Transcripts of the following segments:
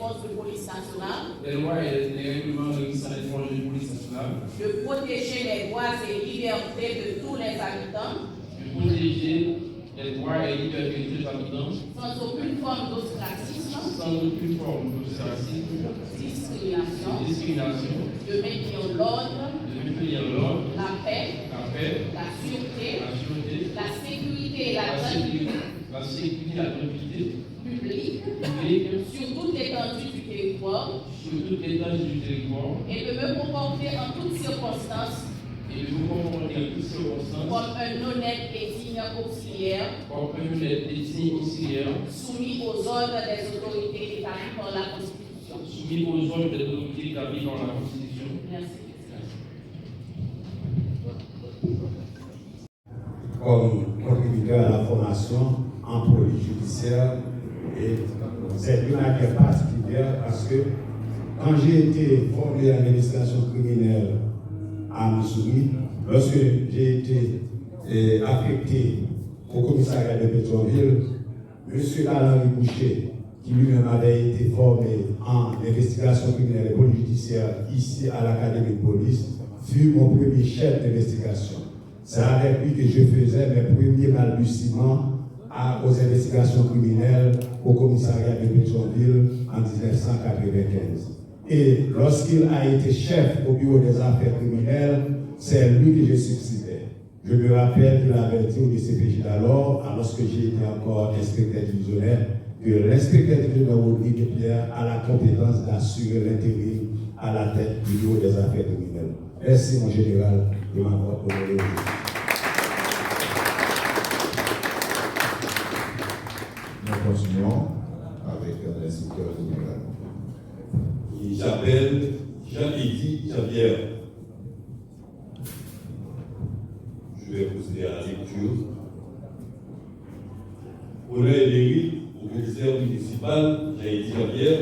forces de police nationale, les lois et les règlements régissant les forces de police nationale, de protéger les droits et libertés de tous les habitants, de protéger les droits et libertés des habitants, sans aucune forme d'ostracisme, sans aucune forme d'ostracisme, discrimination, de maintenir l'ordre, la paix, la sûreté, la sécurité et la tranquillité publique sur toute l'étendue du territoire, et de me comporter en toutes circonstances comme un honnête et digne auxiliaire, soumis aux ordres des autorités établies par la Constitution. Merci. Comme contributeur à la formation en police judiciaire, et c'est une manière particulière parce que quand j'ai été formé à l'administration criminelle à Missouri, lorsque j'ai été affecté au commissariat de Pétionville, M. Alain Boucher, qui lui-même avait été formé en investigation criminelle et police judiciaire ici à l'Académie de police, fut mon premier chef d'investigation. C'est avec lui que je faisais mes premiers balbutiements aux investigations criminelles au commissariat de Pétionville en 1995. Et lorsqu'il a été chef au bureau des affaires criminelles, c'est lui que je succédais. Je me rappelle qu'il avait dit au DCPJ d'alors, lorsque j'ai été encore inspecteur divisionnaire, que l'inspecteur divisionnaire Rodrigue Pierre a la compétence d'assurer l'intérim à la tête du bureau des affaires criminelles. Merci mon général de m'avoir honoré. Nous continuons avec l'inspecteur général. J'appelle Jean-Édith Javier. Je vais procéder à la lecture. Honneur et mérite au commissaire municipal Jean-Édith Javier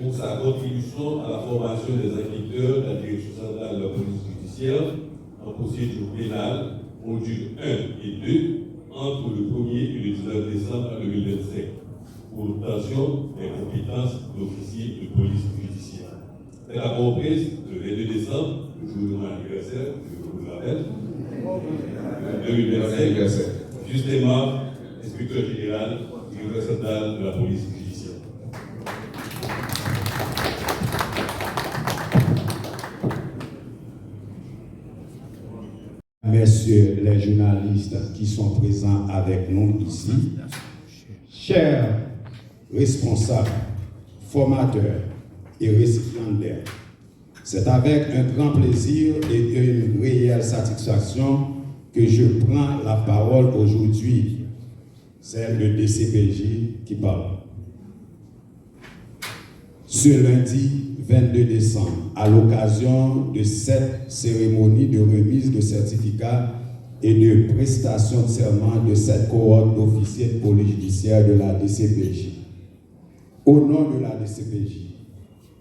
pour sa contribution à la formation des enquêteurs de la direction centrale de la police judiciaire en procédure pénale, module 1 et 2, entre le 1er et le 19 décembre 2025, pour l'obtention des compétences d'officier de police judiciaire. C'est la comprise le 22 décembre, le jour de mon anniversaire, je vous le rappelle, 2025, justement, inspecteur général du directeur central de la police judiciaire. Messieurs les journalistes qui sont présents avec nous ici, chers responsables, formateurs et récipiendaires, c'est avec un grand plaisir et une réelle satisfaction que je prends la parole aujourd'hui. C'est le DCPJ qui parle. Ce lundi 22 décembre, à l'occasion de cette cérémonie de remise de certificats et de prestation de serment de cette cohorte d'officiers de police judiciaire de la DCPJ. Au nom de la DCPJ,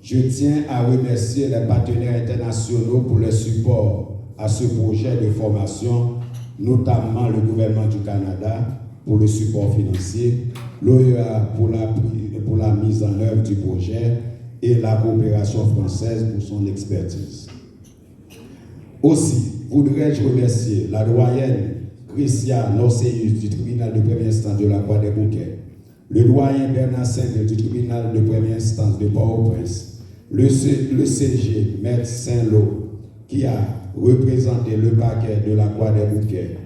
je tiens à remercier les partenaires internationaux pour le support à ce projet de formation, notamment le gouvernement du Canada pour le support financier, l'OEA pour la mise en œuvre du projet et la coopération française pour son expertise. Aussi, voudrais-je remercier la doyenne Christiane Norseus du tribunal de première instance de la Croix des Bouquets, le doyen Bernard Saint-Denis du tribunal de première instance de Port-au-Prince, le CG Maître Saint-Lô qui a représenté le parquet de la Croix des Bouquets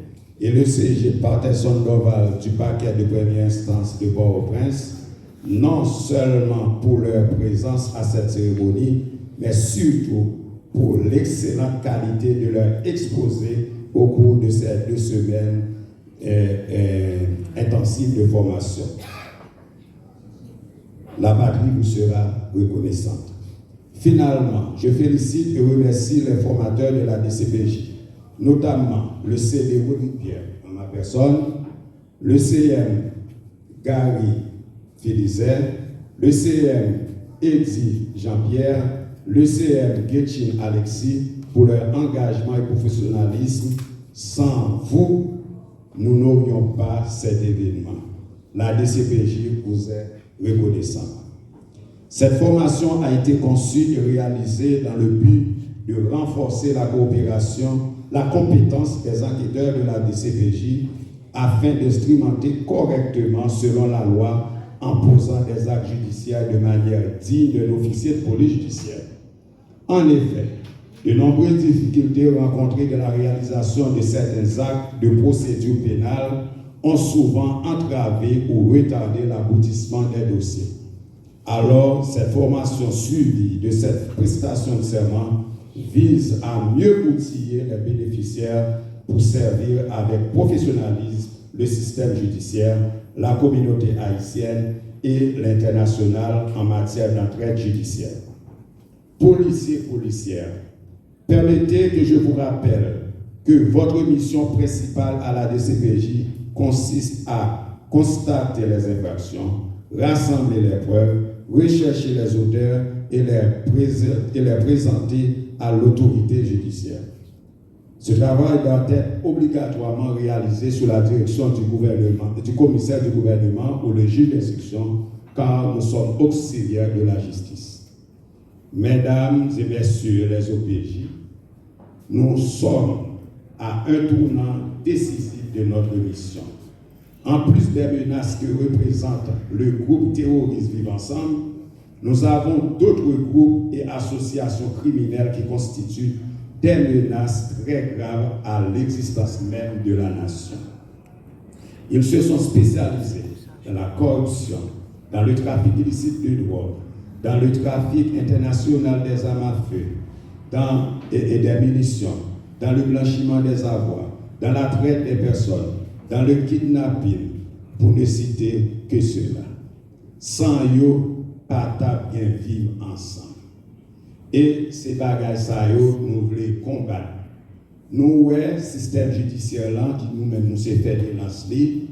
et le CG Patterson Doval du parquet de première instance de Port-au-Prince, non seulement pour leur présence à cette cérémonie, mais surtout pour l'excellente qualité de leur exposé au cours de ces 2 semaines intensives de formation. La patrie vous sera reconnaissante. Finalement, je félicite et remercie les formateurs de la DCPJ, notamment le CD Rodrigue Pierre, en ma personne, le CM Gary Félizer, le CM Eddy Jean-Pierre, le CM Guetchin Alexis pour leur engagement et professionnalisme. Sans vous, nous n'aurions pas cet événement. La DCPJ vous est reconnaissante. Cette formation a été conçue et réalisée dans le but de renforcer la coopération, la compétence des enquêteurs de la DCPJ afin d'instrumenter correctement selon la loi en posant des actes judiciaires de manière digne d'un officier de police judiciaire. En effet, de nombreuses difficultés rencontrées dans la réalisation de certains actes de procédure pénale ont souvent entravé ou retardé l'aboutissement des dossiers. Alors, cette formation suivie de cette prestation de serment vise à mieux outiller les bénéficiaires pour servir avec professionnalisme le système judiciaire, la communauté haïtienne et l'international en matière d'entraide judiciaire. Policiers, policières, permettez que je vous rappelle que votre mission principale à la DCPJ consiste à constater les infractions, rassembler les preuves, rechercher les auteurs et les présenter à l'autorité judiciaire. Ce travail doit être obligatoirement réalisé sous la direction du commissaire du gouvernement ou le juge d'instruction, car nous sommes auxiliaires de la justice. Mesdames et messieurs les OPJ, nous sommes à un tournant décisif de notre mission. En plus des menaces que représente le groupe terroriste Vivre Ensemble, nous avons d'autres groupes et associations criminelles qui constituent des menaces très graves à l'existence même de la nation. Ils se sont spécialisés dans la corruption, dans le trafic illicite de drogue, dans le trafic international des armes à feu et des munitions, dans le blanchiment des avoirs, dans la traite des personnes, dans le kidnapping, pour ne citer que cela. Sans eux, pas bien vivre ensemble. Et ces bagages, nous voulons combattre. Nous, le système judiciaire là, qui nous-mêmes nous s'est fait de lancer,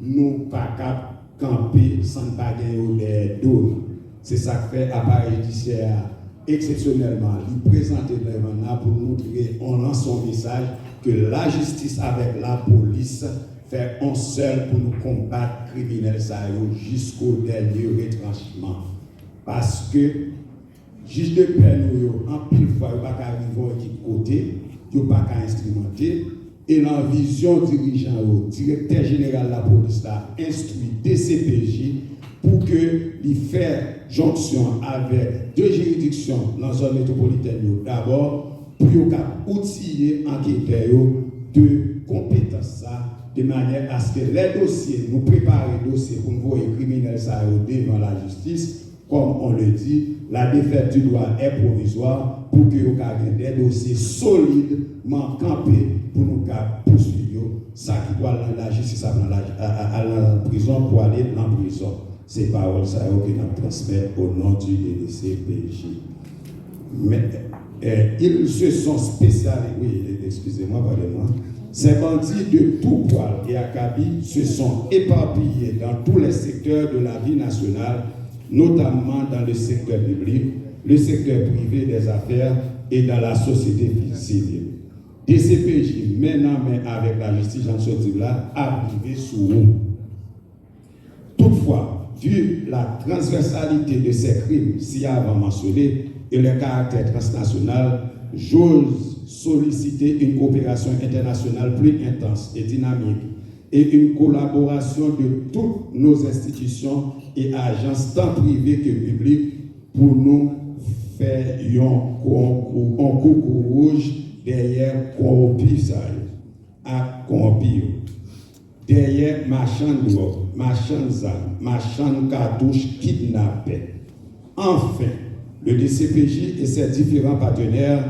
nous pas camper sans pas gagner des dos. C'est ça que fait l'appareil judiciaire exceptionnellement, lui présenter devant pour montrer, on lance son message que la justice avec la police fait un seul pour nous combattre criminels jusqu'au dernier retranchement. Parce que juge de paix, en pile fois, il n'y a pas qu'à arriver de côté, il n'y a pas qu'à instrumenter, et la vision dirigeant, le directeur général de la police a instruit DCPJ pour qu'il fasse jonction avec deux juridictions dans la zone métropolitaine. D'abord, pour outiller enquêteurs de compétences de manière à ce que les dossiers, nous préparer les dossiers pour nous voir les criminels devant la justice. Comme on le dit, la défaite du droit est provisoire pour que nous ayons des dossiers solidement campés pour nous poursuivre ça qui doit aller la justice à la prison pour aller en prison. Ces paroles ça que nous transmettons au nom du DCPJ. Mais ils se sont spécialisés, oui, excusez-moi, pardonnez-moi. Ces bandits de tout poil et acabit se sont éparpillés dans tous les secteurs de la vie nationale, notamment dans le secteur public, le secteur privé des affaires et dans la société civile. DCPJ, main en main avec la justice, j'en suis là, a privé sous vous. Toutefois, vu la transversalité de ces crimes si avant mentionnés et le caractère transnational, j'ose solliciter une coopération internationale plus intense et dynamique et une collaboration de toutes nos institutions et agences, tant privées que publiques, pour nous faire un coucou rouge derrière corrompus à corrompus. Derrière marchand de drogue, marchand d'armes, marchand de cartouches, kidnappés. Enfin, le DCPJ et ses différents partenaires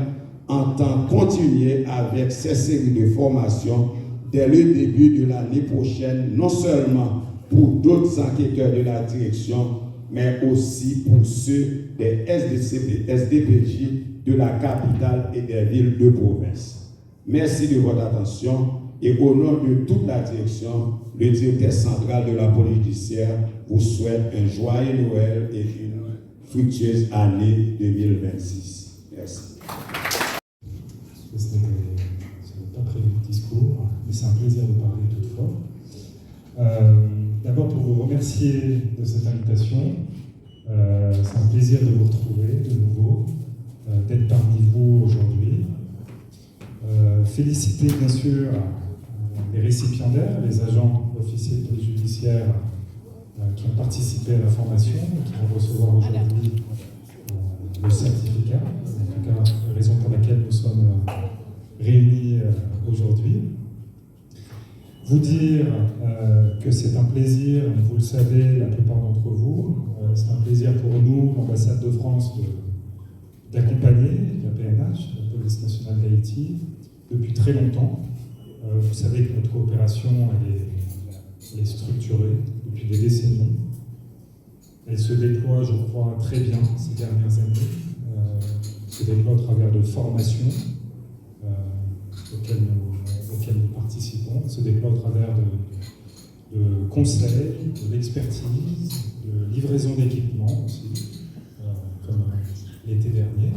entendent continuer avec ces séries de formations dès le début de l'année prochaine, non seulement pour d'autres enquêteurs de la direction, mais aussi pour ceux des SDPJ de la capitale et des villes de province. Merci de votre attention et au nom de toute la direction, le directeur central de la police judiciaire vous souhaite un joyeux Noël et une fructueuse année 2026. Merci. Ce n'est pas prévu de discours, mais c'est un plaisir de parler toutefois. D'abord pour vous remercier de cette invitation. C'est plaisir de vous retrouver de nouveau, d'être parmi vous aujourd'hui. Féliciter bien sûr les récipiendaires, les agents officiers de police judiciaire qui ont participé à la formation et qui vont recevoir aujourd'hui le certificat, en tout cas la raison pour laquelle nous sommes réunis aujourd'hui. Vous dire que c'est un plaisir, vous le savez, la plupart d'entre vous, c'est un plaisir pour nous, l'ambassade de France, d'accompagner la PNH, la Police nationale d'Haïti, depuis très longtemps. Vous savez que notre coopération elle est structurée depuis des décennies. Elle se déploie, je crois, très bien ces dernières années. Se déploie à travers de formations auxquelles nous participons. Elle se déploie à travers de conseils, de l'expertise, de livraison d'équipements aussi, comme l'été dernier.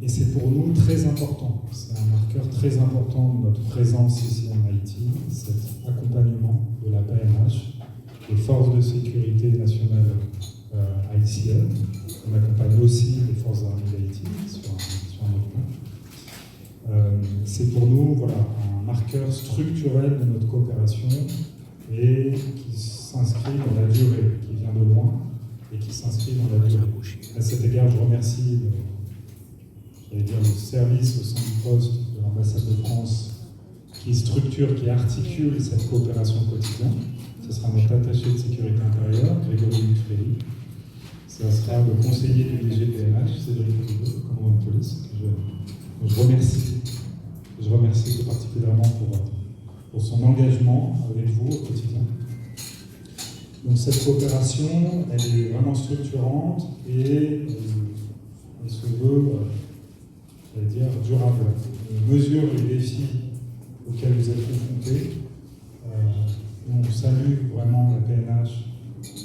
Et c'est pour nous très important, c'est un marqueur très important de notre présence ici en Haïti, cet accompagnement de la PNH, des forces de sécurité nationales haïtiennes. On accompagne aussi les forces armées d'Haïti sur un autre plan. C'est pour nous voilà, un marqueur structurel de notre coopération et qui s'inscrit dans la durée, qui vient de loin et qui s'inscrit dans la durée. À cet égard, je remercie le service au sein du poste de l'ambassade de France qui structure, qui articule cette coopération au quotidien. Ce sera notre attaché de sécurité intérieure, Grégory Frély. Ce sera le conseiller du DGPNH, Cédric Rigaud, commandant de police. Je remercie tout particulièrement pour son engagement avec vous au quotidien. Donc cette coopération, elle est vraiment structurante et elle se veut, durable. On mesure les défis auxquels vous êtes confrontés. On salue vraiment la PNH,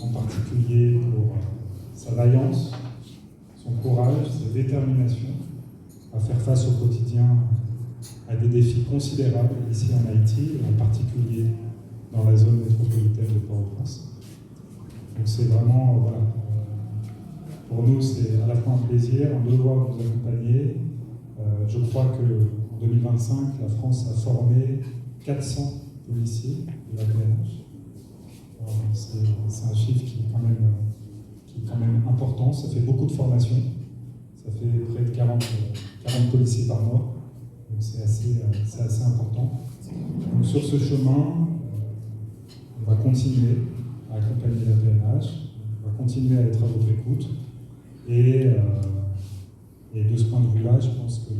en particulier pour sa vaillance, son courage, sa détermination à faire face au quotidien à des défis considérables ici en Haïti, et en particulier dans la zone métropolitaine de Port-au-Prince. Donc c'est vraiment, voilà, pour nous c'est à la fois un plaisir, un devoir de vous accompagner. Je crois qu'en 2025, la France a formé 400 policiers de la PNH. C'est un chiffre qui est quand même important. Ça fait beaucoup de formations. Ça fait près de 40 policiers par mois. Donc c'est assez important. Donc sur ce chemin, on va continuer à accompagner la PNH. On va continuer à être à votre écoute. Et de ce point de vue-là, je pense que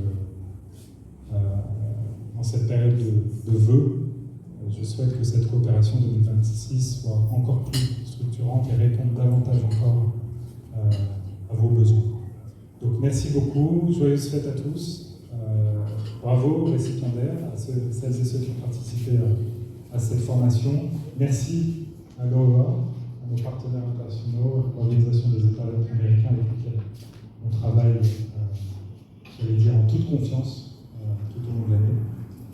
dans cette période de vœux, je souhaite que cette coopération 2026 soit encore plus structurante et réponde davantage encore à vos besoins. Donc merci beaucoup, joyeuses fêtes à tous, bravo aux récipiendaires, à celles et ceux qui ont participé à cette formation. Merci à l'OEA, à nos partenaires internationaux, à l'Organisation des États américains avec lesquels on travaille, j'allais dire, en toute confiance tout au long de l'année.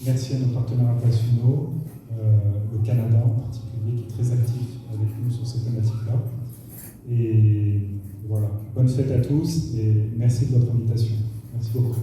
Merci à nos partenaires internationaux, le Canada en particulier, qui est très actif avec nous sur ces thématiques-là. Et voilà, bonne fête à tous et merci de votre invitation. Merci beaucoup.